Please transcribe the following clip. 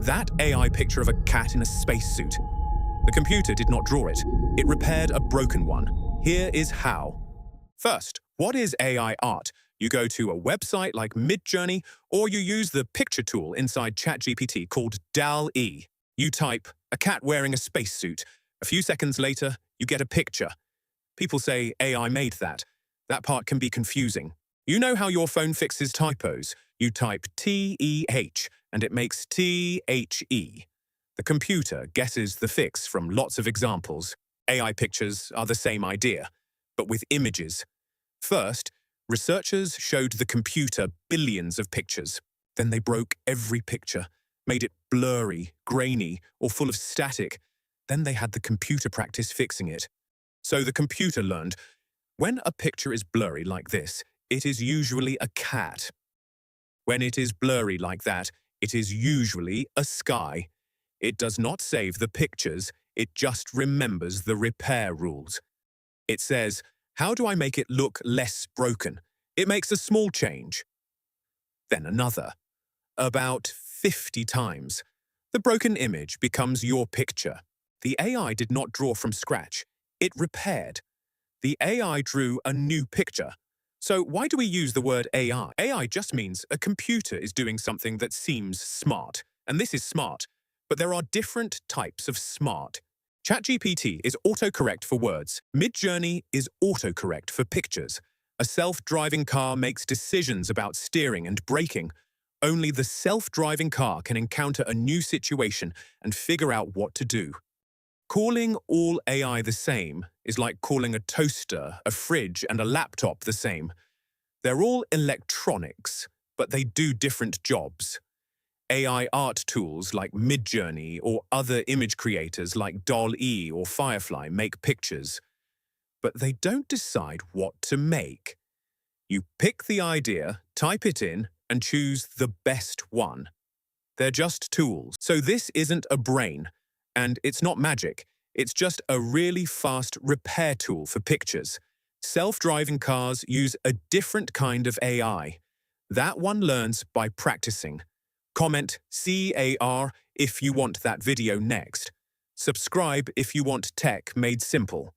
That AI picture of a cat in a spacesuit. The computer did not draw it. It repaired a broken one. Here is how. First, what is AI art? You go to a website like Midjourney, or you use the picture tool inside ChatGPT called DALL-E. You type, "a cat wearing a spacesuit." A few seconds later, you get a picture. People say AI made that. That part can be confusing. You know how your phone fixes typos. You type TEH, and it makes THE. The computer guesses the fix from lots of examples. AI pictures are the same idea, but with images. First, researchers showed the computer billions of pictures. Then they broke every picture, made it blurry, grainy, or full of static. Then they had the computer practice fixing it. So the computer learned, when a picture is blurry like this, it is usually a cat. When it is blurry like that, it is usually a sky. It does not save the pictures, it just remembers the repair rules. It says, how do I make it look less broken? It makes a small change. Then another. About 50 times. The broken image becomes your picture. The AI did not draw from scratch. It repaired. The AI drew a new picture. So why do we use the word AI? AI just means a computer is doing something that seems smart. And this is smart. But there are different types of smart. ChatGPT is autocorrect for words. Midjourney is autocorrect for pictures. A self-driving car makes decisions about steering and braking. Only the self-driving car can encounter a new situation and figure out what to do. Calling all AI the same is like calling a toaster, a fridge, and a laptop the same. They're all electronics, but they do different jobs. AI art tools like Midjourney or other image creators like DALL-E or Firefly make pictures. But they don't decide what to make. You pick the idea, type it in, and choose the best one. They're just tools. So this isn't a brain. And it's not magic, it's just a really fast repair tool for pictures. Self-driving cars use a different kind of AI. That one learns by practicing. Comment CAR if you want that video next. Subscribe if you want tech made simple.